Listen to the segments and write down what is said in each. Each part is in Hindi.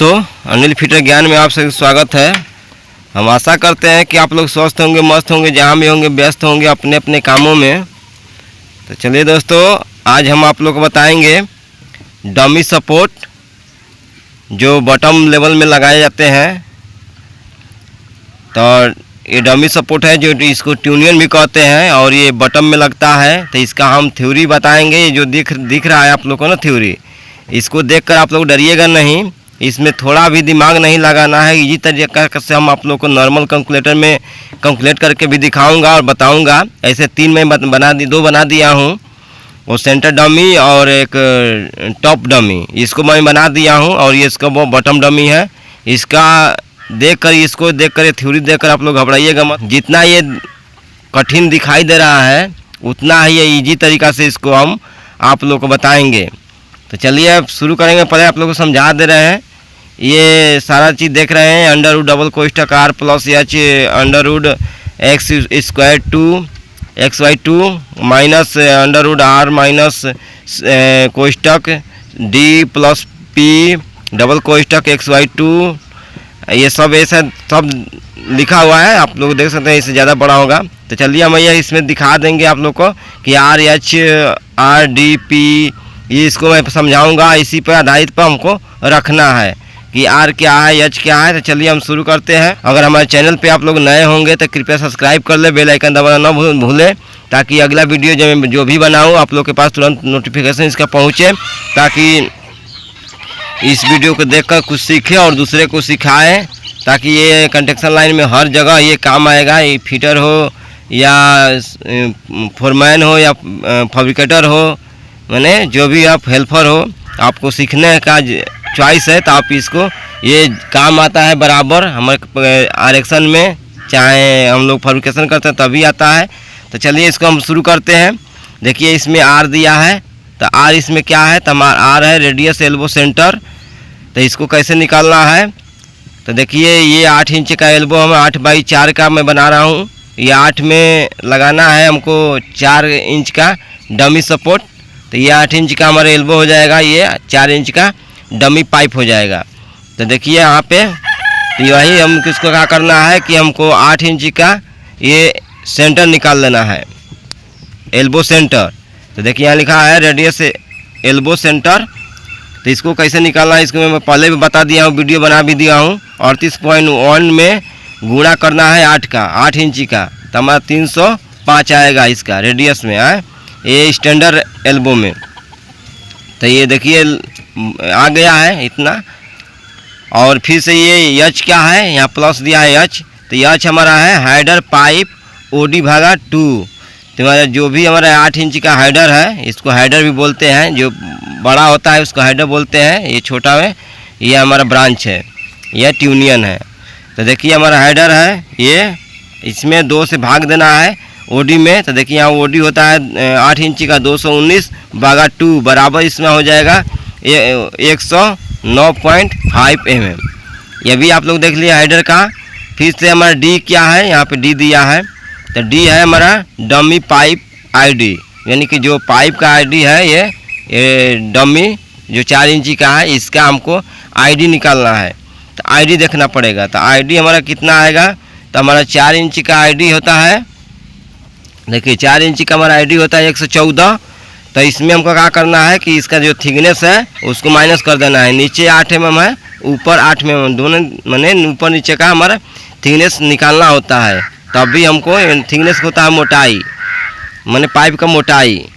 दोस्तों, अनिल फिटर ज्ञान में आप सभी स्वागत है। हम आशा करते हैं कि आप लोग स्वस्थ होंगे, मस्त होंगे, जहाँ भी होंगे व्यस्त होंगे अपने अपने कामों में। तो चलिए दोस्तों, आज हम आप लोग को बताएंगे डमी सपोर्ट जो बॉटम लेवल में लगाए जाते हैं। तो ये डमी सपोर्ट है जो इसको ट्यूनियन भी कहते हैं और ये बॉटम में लगता है। तो इसका हम थ्योरी बताएंगे। ये जो दिख रहा है आप लोग को ना थ्योरी, इसको देखकर आप लोग डरिएगा नहीं। इसमें थोड़ा भी दिमाग नहीं लगाना है। इजी तरीके से हम आप लोग को नॉर्मल कैलकुलेटर में कैलकुलेट करके भी दिखाऊंगा और बताऊंगा। ऐसे तीन मैं दो बना दिया हूँ, वो सेंटर डमी और एक टॉप डमी, इसको मैं बना दिया हूँ। और ये इसका वो बॉटम डमी है। इसको देखकर ये थ्योरी देखकर आप लोग घबराइएगा मत। जितना ये कठिन दिखाई दे रहा है उतना ही ये इजी तरीक़ा से इसको हम आप लोग को बताएंगे। तो चलिए अब शुरू करेंगे। पहले आप लोग को समझा दे रहे हैं। ये सारा चीज़ देख रहे हैं, अंडर रूट डबल कोष्ठक R plus H under root X square 2 XY2 minus under root R minus कोष्ठक डी प्लस पी डबल कोष्ठक XY2। ये सब ऐसा सब लिखा हुआ है, आप लोग देख सकते हैं। इससे ज़्यादा बड़ा होगा। तो चलिए हम ये इसमें दिखा देंगे आप लोग को कि R H R D P, ये इसको मैं समझाऊंगा। इसी पर आधारित पर हमको रखना है कि आर क्या है, एच क्या है। तो चलिए हम शुरू करते हैं। अगर हमारे चैनल पे आप लोग नए होंगे तो कृपया सब्सक्राइब कर ले, बेल आइकन दबाना न भूलें, ताकि अगला वीडियो जो भी बनाऊँ आप लोग के पास तुरंत नोटिफिकेशन इसका पहुँचे, ताकि इस वीडियो को देखकर कुछ सीखे और दूसरे को सिखाएँ, ताकि ये कंस्ट्रक्शन लाइन में हर जगह ये काम आएगा। ये फिटर हो या फोरमैन हो या फैब्रिकेटर हो, मैंने जो भी आप हेल्पर हो, आपको सीखने का चॉइस है तो आप इसको ये काम आता है बराबर हमारे आरक्षण में। चाहे हम लोग फैब्रिकेशन करते हैं तभी आता है। तो चलिए इसको हम शुरू करते हैं। देखिए इसमें आर दिया है, तो आर इसमें क्या है, तो हमारा आर है रेडियस एल्बो सेंटर। तो इसको कैसे निकालना है, तो देखिए ये 8 इंच का एल्बो हम 8x4 का मैं बना रहा हूँ। ये 8 में लगाना है हमको 4 इंच का डमी सपोर्ट। तो ये 8 इंच का हमारा एल्बो हो जाएगा, ये 4 इंच का डमी पाइप हो जाएगा। तो देखिए यहाँ पे तो यही हम किसको क्या करना है कि हमको 8 इंच का ये सेंटर निकाल लेना है, एल्बो सेंटर। तो देखिए यहाँ लिखा है रेडियस एल्बो सेंटर। तो इसको कैसे निकालना है इसको मैं पहले भी बता दिया हूँ, वीडियो बना भी दिया हूँ। 38.1 में गुणा करना है 8 इंच का, तो हमारा 305 आएगा इसका रेडियस में है, ये स्टैंडर्ड एल्बो में। तो ये देखिए आ गया है इतना। और फिर से ये एच क्या है, यहाँ प्लस दिया है एच। तो एच हमारा है हाइडर पाइप OD/2। तो हमारा जो भी हमारा 8 इंच का हाइडर है, इसको हाइडर भी बोलते हैं। जो बड़ा होता है उसको हाइडर बोलते हैं, ये छोटा है ये हमारा ब्रांच है, यह ट्यूनियन है। तो देखिए हमारा हाइडर है ये, इसमें 2 से भाग देना है ओडी में। तो देखिए यहाँ ओडी होता है 8 इंच का 219/2 बराबर इसमें हो जाएगा 109.5 mm। ये भी आप लोग देख लिया हाइडर का। फिर से हमारा डी क्या है, यहाँ पे डी दिया है। तो डी है हमारा डमी पाइप आईडी, यानी कि जो पाइप का आईडी है ये डमी जो 4 इंची का है, इसका हमको आईडी निकालना है। तो आईडी देखना पड़ेगा। तो आईडी हमारा कितना आएगा, तो हमारा 4 इंच का आईडी होता है। देखिए 4 इंच का हमारा आईडी होता है 114। तो इसमें हमको क्या करना है कि इसका जो थिकनेस है उसको माइनस कर देना है। नीचे 8 mm है, ऊपर 8 mm, दोनों मैंने ऊपर नीचे का हमारा थिकनेस निकालना होता है। तभी हमको थिकनेस होता है मोटाई, मैंने पाइप का मोटाई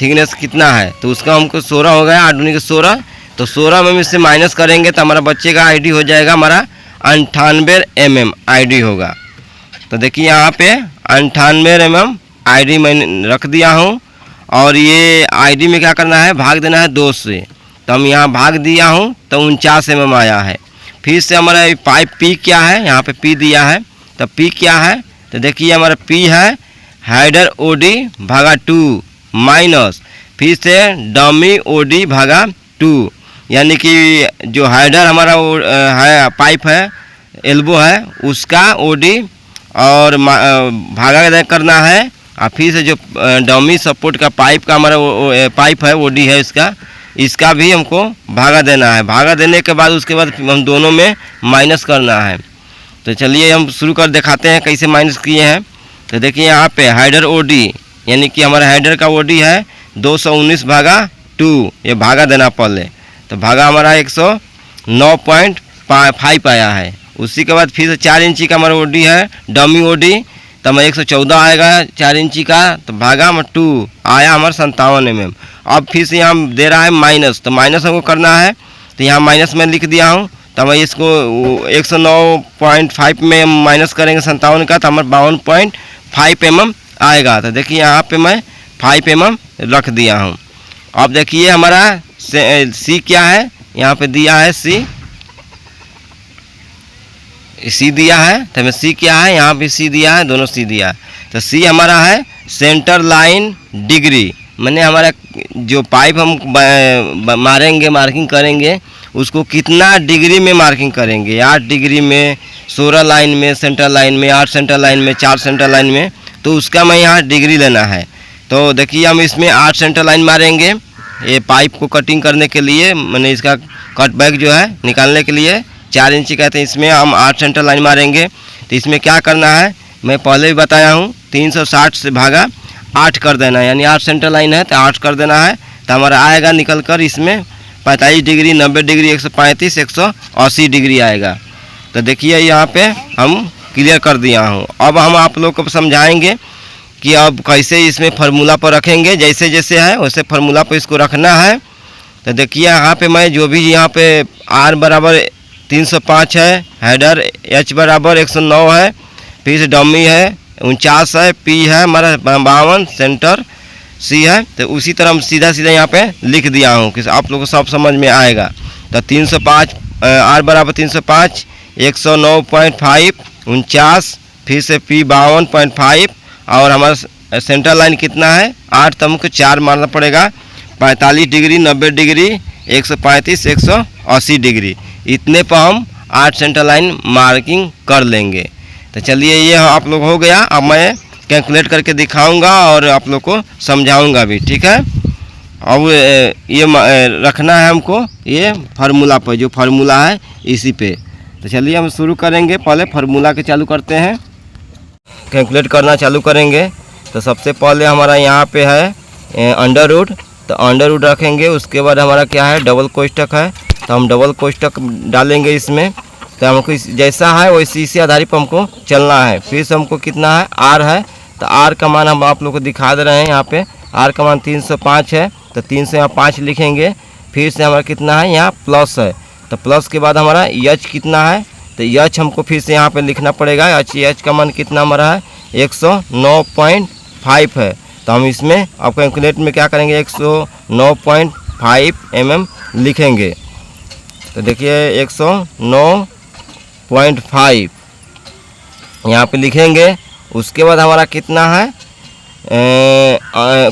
थिकनेस कितना है, तो उसका हमको 16 हो गया 8 के 16। तो 16 mm से माइनस करेंगे तो हमारा बच्चे का आईडी हो जाएगा हमारा 98 mm आईडी होगा। तो देखिए यहाँ पे 98 mm आईडी मैंने रख दिया हूँ। और ये आईडी में क्या करना है, भाग देना है 2 से। तो हम यहाँ भाग दिया हूँ तो 49 mm आया है। फिर से हमारा पाइप पी क्या है, यहाँ पे पी दिया है। तो पी क्या है, तो देखिए हमारा पी है हाइडर OD/2 माइनस फिर से डमी OD/2, यानी कि जो हाइडर हमारा है पाइप है एल्बो है उसका OD और भागा करना है। और फिर से जो डमी सपोर्ट का पाइप का हमारा पाइप है OD है इसका, इसका भी हमको भागा देना है। भागा देने के बाद उसके बाद हम दोनों में माइनस करना है। तो चलिए हम शुरू कर दिखाते हैं कैसे माइनस किए हैं। तो देखिए यहाँ पे हाइडर ओडी यानी कि हमारा हाइडर का ओडी है 219/2, ये भागा देना पहले। तो भागा हमारा 109.5 आया है। उसी के बाद फिर से 4 इंची का हमारा ओडी है डमी ओडी, तो हमारा 114 आएगा 4 इंची का। तो भागा हमारा 2 आया हमारा 57 mm। अब फिर से यहाँ दे रहा है माइनस, तो माइनस हमको करना है। तो यहाँ माइनस में लिख दिया हूँ। तो मैं इसको 109.5 में माइनस करेंगे 57 का, तो हमारा 52.5 mm आएगा। तो देखिए यहाँ पे मैं 5 mm रख दिया हूँ। अब देखिए हमारा सी क्या है, यहाँ पे दिया है सी दिया है। तो हमें सी क्या है, यहाँ पे सी दिया है, दोनों सी दिया है। तो सी हमारा है सेंटर लाइन डिग्री, मैंने हमारा जो पाइप हम मारेंगे मार्किंग करेंगे उसको कितना डिग्री में मार्किंग करेंगे, 8 डिग्री में, 16 लाइन में सेंटर लाइन में, 8 सेंटर लाइन में, 4 सेंटर लाइन में, तो उसका मैं यहाँ डिग्री लेना है। तो देखिए हम इसमें 8 सेंटर लाइन मारेंगे ये पाइप को कटिंग करने के लिए, मैंने इसका कट बैक जो है निकालने के लिए 4 इंची कहते हैं, इसमें हम 8 सेंटर लाइन मारेंगे। तो इसमें क्या करना है मैं पहले भी बताया हूँ, 360 से भागा 8 कर देना है, यानी 8 सेंटर लाइन है तो 8 कर देना है। तो हमारा आएगा निकल कर इसमें 45 डिग्री, 90 डिग्री, 135, 180 डिग्री आएगा। तो देखिए यहाँ पे हम क्लियर कर दिया हूँ। अब हम आप लोग को समझाएंगे कि अब कैसे इसमें फार्मूला पर रखेंगे, जैसे जैसे है वैसे फार्मूला पर इसको रखना है। तो देखिए यहाँ पे मैं जो भी यहाँ पे R बराबर 305 है, हेडर H बराबर 109 है, फिर से डमी है 49 है, P है हमारा 52, सेंटर C है। तो उसी तरह हम सीधा सीधा यहाँ पे लिख दिया हूँ कि आप लोगों को सब समझ में आएगा। तो 305 R बराबर 305, 109.5, 49, फिर से P 52.5, और हमारा सेंटर लाइन कितना है 8, तो हमको 4 मारना पड़ेगा, 45 डिग्री, 90 डिग्री, 135, 180 डिग्री, इतने पर हम 8 सेंटर लाइन मार्किंग कर लेंगे। तो चलिए ये आप लोग हो गया। अब मैं कैलकुलेट करके दिखाऊंगा और आप लोग को समझाऊंगा भी, ठीक है। अब ये रखना है हमको ये फार्मूला पर, जो फार्मूला है इसी पे। तो चलिए हम शुरू करेंगे, पहले फार्मूला के चालू करते हैं, कैलकुलेट करना चालू करेंगे। तो सबसे पहले हमारा यहाँ पे है अंडर रूट, तो अंडर रूट रखेंगे। उसके बाद हमारा क्या है डबल कोष्टक है, तो हम डबल कोष्टक डालेंगे इसमें। तो हमको जैसा है वैसे इसी आधारित पर हमको चलना है। फिर से हमको कितना है R है, तो R का मान हम आप लोग को दिखा दे रहे हैं। यहाँ पे R का मान 305 है, तो 3 से यहाँ 5 लिखेंगे। फिर से हमारा कितना है यहाँ प्लस है, तो प्लस के बाद हमारा H कितना है, तो H हमको फिर से यहाँ पे लिखना पड़ेगा। H का मान कितना हमारा है 109.5 है। तो हम इसमें अब कैलकुलेट में क्या करेंगे 109.5 mm लिखेंगे। तो देखिए 109.5 यहाँ पे लिखेंगे। उसके बाद हमारा कितना है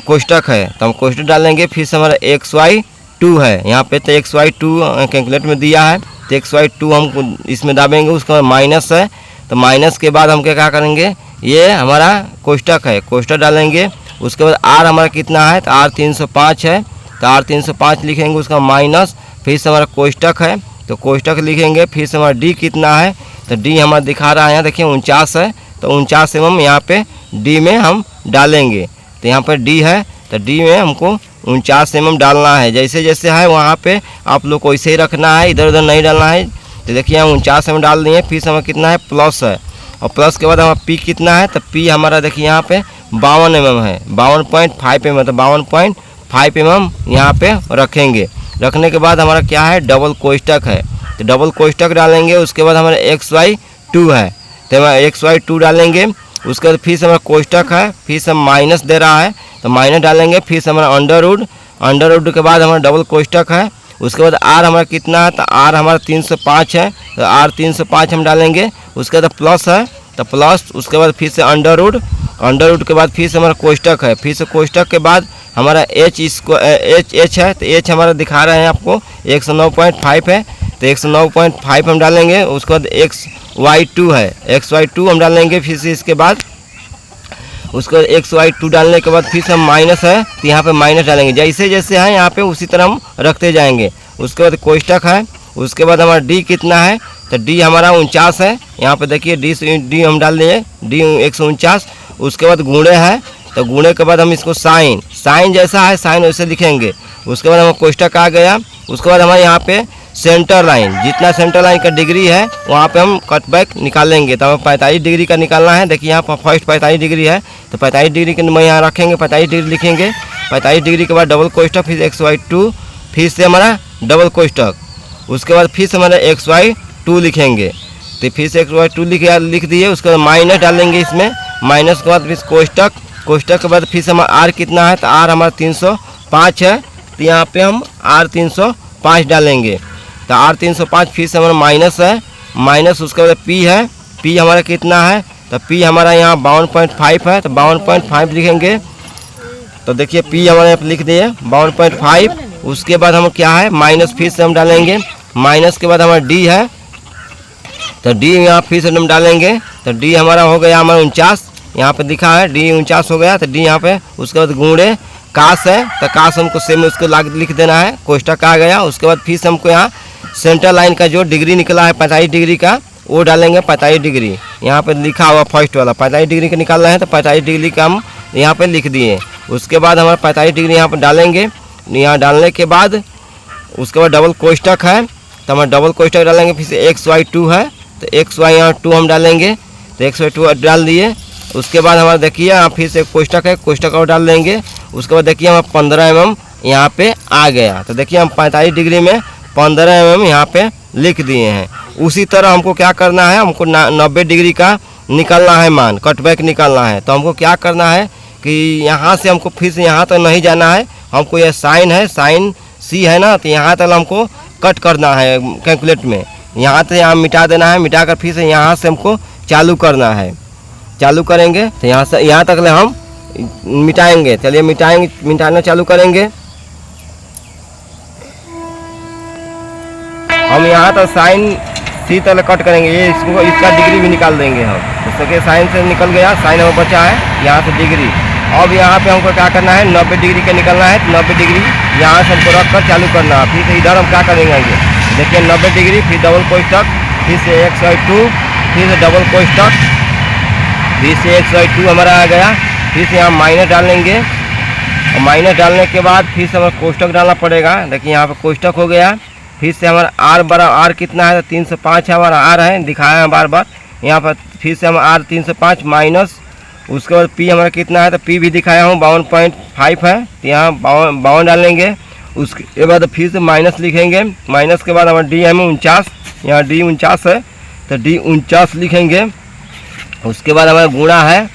कोष्टक है, तो हम कोष्टक डालेंगे। फिर से हमारा XY2 है यहाँ पे, तो XY2 कैलकुलेट में दिया है, तो XY2 हम इसमें दाबेंगे। उसका माइनस है, तो माइनस के बाद हम क्या करेंगे, ये हमारा कोष्टक है, कोष्टक डालेंगे। उसके बाद R हमारा कितना है, तो R 305 है, तो R 305 लिखेंगे, उसका माइनस। फिर से हमारा कोष्टक है, तो कोष्टक लिखेंगे। फिर से हमारा D कितना है, तो D हमारा दिखा रहा है यहाँ देखिए 49 है, तो 49 mm यहाँ पे D में हम डालेंगे। तो यहाँ पर D है, तो D में हमको 49 mm डालना है। जैसे जैसे है वहाँ पे आप लोग को वैसे ही रखना है, इधर उधर नहीं डालना है। तो देखिए हम 49 mm डाल दिए। फिर से हमारा कितना है प्लस है, और प्लस के बाद हमारा P कितना है, तो P हमारा देखिए यहाँ पे 52 mm है, 52.5 mm, तो 52.5 mm यहाँ पे रखेंगे। रखने के बाद हमारा क्या है डबल कोष्टक है, तो डबल कोष्टक डालेंगे। उसके बाद हमारा XY2 है, तो हमारा XY2 डालेंगे। उसके बाद फिर से हमारा कोष्टक है, फिर से माइनस दे रहा है, तो माइनस डालेंगे। फिर से हमारा अंडर रूट के बाद हमारा डबल कोष्टक है। उसके बाद R हमारा कितना है, तो R हमारा 305 है, तो R 305 हम डालेंगे। उसके बाद प्लस है, तो प्लस। उसके बाद फिर से अंडर रूट के बाद फिर से हमारा कोष्टक है। फिर से कोष्टक के बाद हमारा H है, तो H हमारा दिखा रहे हैं आपको 109.5 है, तो 109.5 हम डालेंगे। उसके बाद XY2 है, XY2 हम डालेंगे। फिर से इसके बाद उसके बाद XY2 डालने के बाद फिर से हम माइनस है तो यहाँ पे माइनस डालेंगे, जैसे जैसे है यहाँ पे उसी तरह हम रखते जाएंगे। उसके बाद कोष्टक है, उसके बाद हमारा डी कितना है तो डी हमारा 49 है। यहाँ पे देखिए डी हम डाल दिए, डी 149। उसके बाद गुणे है तो गुणे के बाद हम इसको साइन जैसा है साइन वैसे लिखेंगे। उसके बाद हमारा कोष्टक आ गया। उसके बाद हमारे यहाँ पे सेंटर लाइन, जितना सेंटर लाइन का डिग्री है वहाँ पे हम कट बैक निकालेंगे। तो हमें 45 डिग्री का निकालना है। देखिए यहाँ पर फर्स्ट 45 डिग्री है तो 45 डिग्री के मैं यहाँ रखेंगे, 45 डिग्री लिखेंगे। 45 डिग्री के बाद डबल कोष्टक, फिर XY2, फिर से हमारा डबल कोष्टक। उसके बाद फिर से हमारा XY2 लिखेंगे, तो फिर से XY2 लिख दिए। उसके बाद माइनस डालेंगे इसमें, माइनस के बाद फिर कोष्टक के बाद फिर से हमारा आर कितना है तो आर हमारा 305 है। तो यहाँ पे हम आर 305 डालेंगे। तो आर 305 फिर से हमारा माइनस है, माइनस उसके बाद पी है, पी हमारा कितना है तो पी हमारा यहाँ 52.5 है तो 52.5 लिखेंगे। तो देखिए पी हमारे यहाँ लिख दिए 52.5। उसके बाद हम क्या है माइनस फिर से हम डालेंगे, माइनस के बाद हमारा डी है तो डी यहाँ फिर से हम डालेंगे। तो डी हमारा हो गया हमारा 49, यहाँ पे दिखा है डी 49 हो गया। तो डी यहाँ पे उसके बाद गुणे काश है तो काश हमको सेम उसको लिख देना है, कोष्टक आ गया। उसके बाद फिर से हमको यहाँ सेंटर लाइन का जो डिग्री निकला है 45 डिग्री का वो डालेंगे। 45 डिग्री यहाँ पे लिखा हुआ फर्स्ट वाला 45 डिग्री का निकालना है तो 45 डिग्री का हम यहाँ पे लिख दिए। उसके बाद हमारा 45 डिग्री यहाँ पर डालेंगे। यहाँ डालने के बाद उसके बाद डबल कोष्टक है तो हम डबल कोष्टक डालेंगे। फिर से XY2 है तो XY यहाँ 2 हम डालेंगे, तो XY2 डाल दिए। उसके बाद हमारा देखिए यहाँ फिर से कोष्टक है, कोष्टक और डाल देंगे। उसके बाद देखिए हमारा 15 mm यहाँ पे आ गया। तो देखिए हम 45 डिग्री में 15 mm यहाँ पे लिख दिए हैं। उसी तरह हमको क्या करना है, हमको 90 डिग्री का निकालना है मान, कटबैक निकालना है। तो हमको क्या करना है कि यहाँ से हमको फिर से यहाँ तक नहीं जाना है, हमको यह साइन है, साइन सी है ना, तो यहाँ तक हमको कट करना है कैलकुलेट में। यहाँ से यहाँ मिटा देना है, मिटा कर फिर से यहाँ से हमको चालू करना है। चालू करेंगे तो यहाँ से यहाँ तक ले हम मिटाएंगे। चलिए मिटाना चालू करेंगे। हम यहाँ तक साइन सी तक कट करेंगे, ये इसका डिग्री भी निकाल देंगे हम। जैसे साइन से निकल गया, साइन हमें बचा है यहाँ से डिग्री। अब यहाँ पे हमको क्या करना है 90 डिग्री का निकलना है। 90 डिग्री यहाँ से हमको रख कर चालू करना है। फिर से इधर हम क्या करेंगे ये देखिए 90 डिग्री, फिर डबल कोष्टक, फिर से XY2, फिर से डबल कोष्टक, फिर से XY2 हमारा आ गया। फिर से यहाँ माइनस डालेंगे और माइनस डालने के बाद फिर से हमारा कोष्टक डालना पड़ेगा। देखिए यहाँ पर कोष्टक हो गया। फिर से हमारा आर बड़ा आर कितना है तो 305 हमारा आर है, दिखाया है बार बार यहाँ पर। फिर से हम आर 305 माइनस, उसके बाद पी हमारा कितना है तो पी भी दिखाया हूँ 52.5 है, तो यहाँ 52 डालेंगे। उसके बाद फिर से माइनस लिखेंगे। माइनस के बाद हमारा डी है 49, यहाँ डी 49 है तो डी 49 लिखेंगे। उसके बाद हमारा गुणा है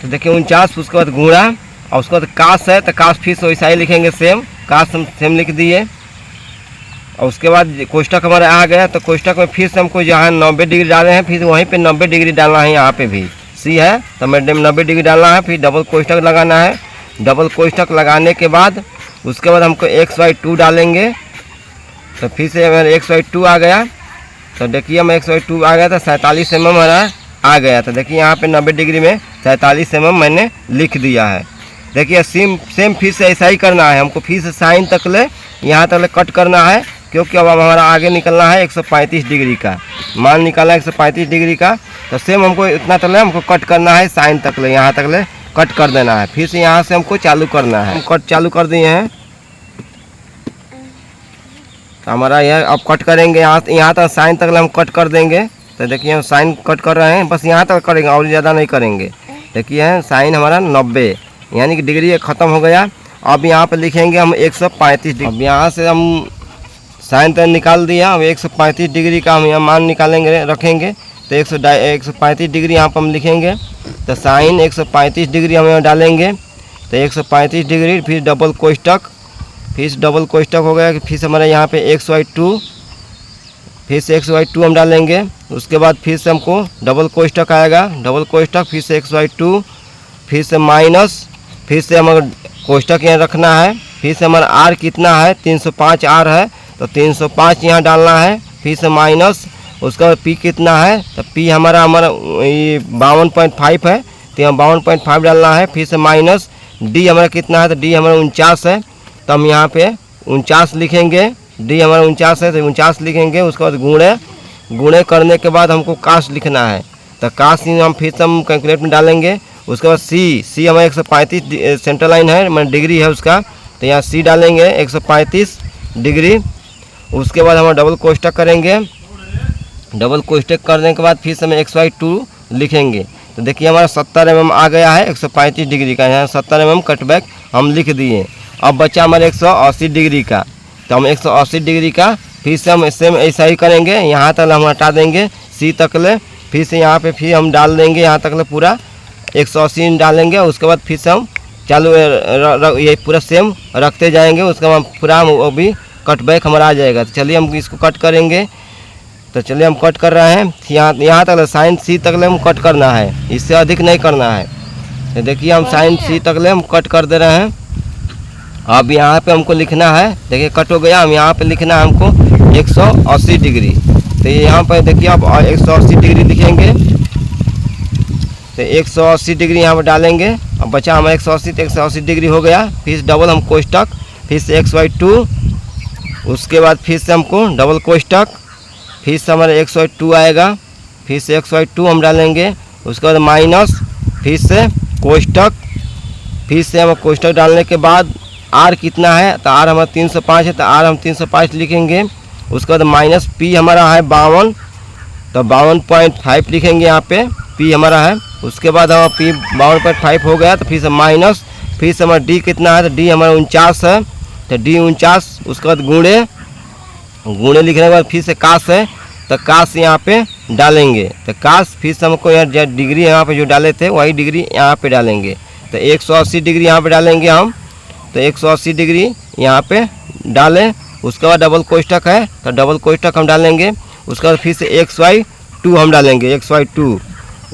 तो देखिए 49, उसके बाद गुणा, और उसके बाद काश है तो काश फिर से वैसा ही लिखेंगे सेम, काश हम सेम लिख दिए। और उसके बाद कोष्टक हमारा आ गया तो कोष्टक में फिर से हमको जहाँ 90 डिग्री डाले हैं फिर वहीं पे 90 डिग्री डालना है। यहाँ पे भी सी है तो हमें 90 डिग्री डालना है, फिर डबल कोष्टक लगाना है। डबल कोष्टक लगाने के बाद उसके बाद हमको XY2 डालेंगे। तो फिर से हमारा XY2 आ गया। तो देखिए हम XY2 आ गया था 47 mm हमारा आ गया। तो देखिए यहाँ पे 90 डिग्री में 47 mm मैंने लिख दिया है। देखिए सेम फिर से ऐसा ही करना है हमको। फिर से साइन तक ले यहाँ तक ले कट करना है, क्योंकि अब हमारा आगे निकलना है 135 डिग्री का मान निकालना है 135 डिग्री का। तो सेम हमको इतना तक ले हमको कट करना है, साइन तक ले यहाँ तक ले कट कर देना है। फिर से यहाँ से हमको चालू करना है। हम कट चालू कर दिए हैं तो हमारा यह अब कट करेंगे यहाँ तक साइन तक हम कट कर देंगे। तो देखिए हम साइन कट कर रहे हैं, बस यहाँ तक करेंगे और ज़्यादा नहीं करेंगे। देखिए साइन हमारा 90 यानी कि डिग्री ख़त्म हो गया। अब यहाँ पे लिखेंगे हम 135 डिग्री। अब यहाँ से हम साइन तक निकाल दिया। अब 135 डिग्री का हम यहाँ मान निकालेंगे, रखेंगे। तो 135 डिग्री यहाँ पर हम लिखेंगे। तो साइन 135 डिग्री हम यहाँ डालेंगे। तो 135 डिग्री, फिर डबल कोष्टक, फिर डबल कोष्टक हो गया। फिर से हमारे यहाँ पे XY2, फिर से XY2 हम डालेंगे। उसके बाद फिर से हमको डबल कोष्टक आएगा, डबल कोष्टक, फिर से XY2, फिर से माइनस, फिर से हमारा कोष्टक यहाँ रखना है। फिर से हमारा आर कितना है 305 आर है तो 305 यहाँ डालना है। फिर से माइनस, उसका पी कितना है तो पी हमारा ये 52.5 है तो यहाँ 52.5 डालना है। फिर से माइनस डी हमारा कितना है, तो डी हमारा 49 है, तो हम यहाँ पे 49 लिखेंगे। डी हमारा 49 है तो 49 लिखेंगे। उसके बाद गुणे करने के बाद हमको कास्ट लिखना है, तो कास्ट हम फिर से हम कैलकुलेट में डालेंगे। उसके बाद सी हमारा 135 सेंटर लाइन है, मतलब डिग्री है उसका, तो यहाँ सी डालेंगे 135 डिग्री। उसके बाद हम डबल कोष्टक करेंगे। डबल कोष्टक करने के बाद फिर से हम XY2 लिखेंगे। तो देखिए हमारा 70 mm आ गया है 135 डिग्री का, यहाँ 70 mm कटबैक हम लिख दिए। अब बचा हमारे 180 डिग्री का, तो हम 180 डिग्री का फिर से हम सेम ऐसा ही करेंगे। यहाँ तक हम हटा देंगे सी तक ले, फिर से यहाँ पे फिर हम डाल देंगे यहाँ तक ले पूरा 180 डालेंगे। उसके बाद फिर से हम चालू ये पूरा सेम रखते जाएंगे। उसके बाद पूरा वो भी कटबैक हमारा आ जाएगा। तो चलिए हम इसको कट करेंगे। तो चलिए हम कट कर रहे हैं, यहाँ तक साइन सी तक ले हम कट करना है, इससे अधिक नहीं करना है। तो देखिए हम साइन सी तक ले हम कट कर दे रहे हैं। अब यहाँ पे हमको लिखना है, देखिए कट हो गया, हम यहाँ पे लिखना है हमको 180 डिग्री। तो यहाँ पर देखिए अब 180 डिग्री लिखेंगे, तो 180 डिग्री यहाँ पर डालेंगे। अब बचा हमारा 180, तो 180 डिग्री हो गया। फिर डबल हम कोष्टक, फिर से XY2, उसके बाद फिर से हमको डबल कोष्टक, फिर से हमारा XY2 आएगा, फिर से XY2 हम डालेंगे। उसके बाद माइनस, फिर से कोष्टक, फिर से हम कोष्टक डालने के बाद R कितना है, तो R हमारा 305 है, तो R हम 305 लिखेंगे। उसके बाद माइनस P हमारा है 52, तो 52.5 लिखेंगे यहाँ पे, P हमारा है। उसके बाद हमारा P 52.5 हो गया, तो फिर से माइनस, फिर से हमारा D कितना है, तो D हमारा 49 है, तो D 49। उसके बाद गुणे लिखने के बाद फिर से काश है, तो काश यहाँ पे डालेंगे। तो काश फिर से हमको यहाँ डिग्री यहाँ पे जो डाले थे वही डिग्री यहाँ पे डालेंगे। तो 180 डिग्री यहाँ पे डालेंगे हम, तो 180 डिग्री यहाँ पे डालें। उसके बाद डबल कोष्टक है, तो डबल कोष्टक हम डालेंगे। उसके बाद फिर से XY2 हम डालेंगे, XY2।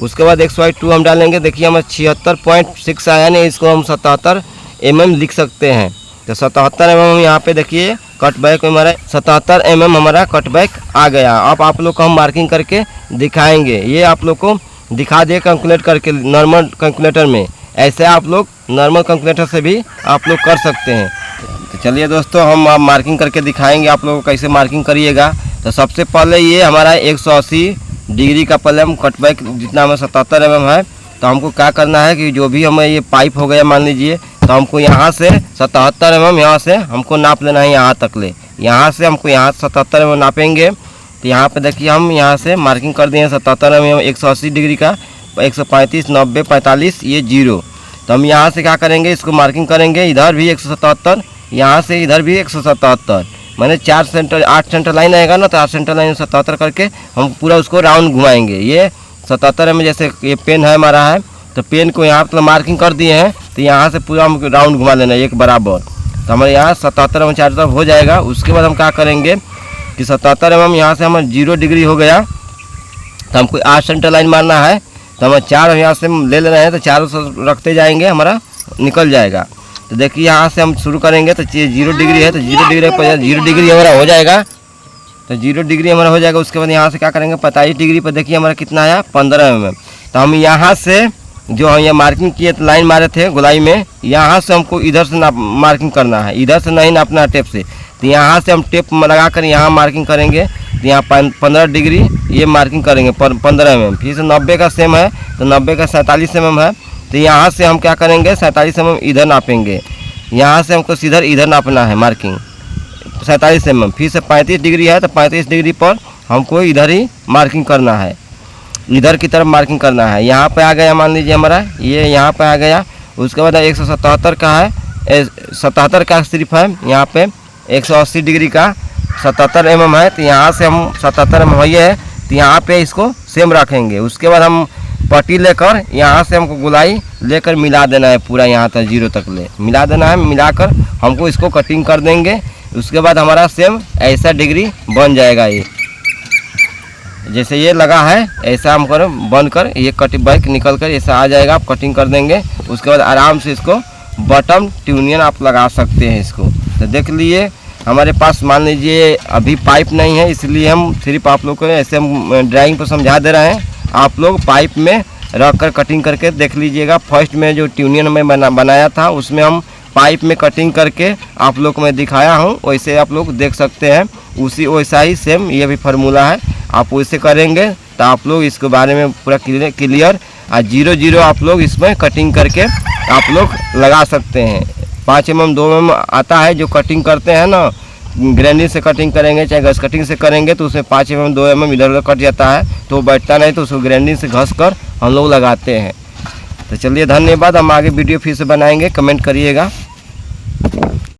उसके बाद XY2 हम डालेंगे। देखिए हमें 76.6 आया, नहीं इसको हम 77 mm लिख सकते हैं। तो 77 mm यहाँ पे देखिए कटबैक हमारा 77 mm हमारा कटबैक आ गया। अब आप लोग को हम मार्किंग करके दिखाएंगे, ये आप लोग को दिखा दिए कैलकुलेट करके नॉर्मल कैलकुलेटर में। ऐसे आप लोग नॉर्मल कैलकुलेटर से भी आप लोग कर सकते हैं। तो चलिए दोस्तों हम आप मार्किंग करके दिखाएंगे आप लोगों को कैसे मार्किंग करिएगा। तो सबसे पहले ये हमारा 180 डिग्री का पहले हम कटबैक जितना हमें 77 mm है, तो हमको क्या करना है कि जो भी हमें ये पाइप हो गया मान लीजिए, तो हमको यहाँ से 77 mm यहाँ से हमको नाप लेना है, यहाँ तक ले। यहाँ से हमको यहाँ 77 mm नापेंगे। तो यहाँ पे देखिए हम यहाँ से मार्किंग कर दिए 77 mm 180 डिग्री का, 135, 90, 45 ये 0। तो हम यहाँ से क्या करेंगे, इसको मार्किंग करेंगे। इधर भी 177, यहाँ से इधर भी 177, मैंने 8 सेंटर लाइन आएगा ना, तो 8 सेंटर लाइन 77 करके हम पूरा उसको राउंड घुमाएंगे। ये 77 में जैसे ये पेन है हमारा है, तो पेन को यहाँ पर मार्किंग कर दिए हैं, तो यहाँ से पूरा हम राउंड घुमा लेना एक बराबर। तो हमारे यहाँ 77 mm चारों तरफ हो जाएगा। उसके बाद हम क्या करेंगे कि 77 mm यहाँ से हमारा 0 डिग्री हो गया, तो हमको 8 सेंटर लाइन मारना है। तो हम 4 यहाँ से ले ले रहे हैं, तो चारों से रखते जाएंगे, हमारा निकल जाएगा। तो देखिए यहाँ से हम शुरू करेंगे, तो 0 डिग्री है, तो 0 डिग्री पर 0 डिग्री हमारा हो जाएगा, तो 0 डिग्री हमारा हो जाएगा। उसके बाद यहाँ से क्या करेंगे 45 डिग्री पर देखिए हमारा कितना आया 15 mm। तो हम यहाँ से जो हम ये मार्किंग किए लाइन मारे थे गोलाई में, यहाँ से हमको इधर से मार्किंग करना है, इधर से नहीं नापना टेप से। तो यहाँ से हम टेप लगा कर यहाँ मार्किंग करेंगे, तो यहाँ 15 डिग्री ये मार्किंग करेंगे 15 mm। फिर से 90 का सेम है, तो 90 का 47 mm है, तो यहाँ से हम क्या करेंगे 47 mm इधर नापेंगे। यहाँ से हमको सीधर इधर नापना है मार्किंग 47 mm। फिर से 35 डिग्री है, तो 35 डिग्री पर हमको इधर ही मार्किंग करना है, इधर की तरफ मार्किंग करना है। यहाँ पे आ गया मान लीजिए हमारा ये यहाँ पे आ गया। उसके बाद 177 का है, 77 का सिर्फ है, यहाँ पे 180 डिग्री का 77 mm है, तो यहाँ से हम 77 mm ये है, तो यहाँ पे इसको सेम रखेंगे। उसके बाद हम पट्टी लेकर यहाँ से हमको गोलाई लेकर मिला देना है पूरा, यहाँ तक 0 तक ले मिला देना है। मिलाकर हमको इसको कटिंग कर देंगे। उसके बाद हमारा सेम ऐसा डिग्री बन जाएगा। ये जैसे ये लगा है ऐसा हम कर बंद कर ये कटिंग बैक निकल कर ऐसा आ जाएगा, आप कटिंग कर देंगे। उसके बाद आराम से इसको बटन ट्यूनियन आप लगा सकते हैं इसको। तो देख लिए हमारे पास मान लीजिए अभी पाइप नहीं है, इसलिए हम सिर्फ आप लोग को ऐसे हम ड्राइंग पर समझा दे रहे हैं। आप लोग पाइप में रख कर कटिंग करके देख लीजिएगा। फर्स्ट में जो ट्यूनियन में बनाया था उसमें हम पाइप में कटिंग करके आप लोग को मैं दिखाया हूँ, वैसे आप लोग देख सकते हैं। उसी वैसा ही सेम ये भी फार्मूला है, आप वैसे करेंगे तो आप लोग इसके बारे में पूरा क्लियर 0-0 आप लोग इसमें कटिंग करके आप लोग लगा सकते हैं। 5 mm 2 mm आता है जो कटिंग करते हैं ना, ग्राइंडिंग से कटिंग करेंगे चाहे घस कटिंग से करेंगे तो उसमें 5 mm 2 mm इधर उधर कट जाता है तो वो बैठता नहीं, तो उसको ग्राइंडिंग से घस कर हम लोग लगाते हैं। तो चलिए धन्यवाद, हम आगे वीडियो फिर से बनाएंगे, कमेंट करिएगा।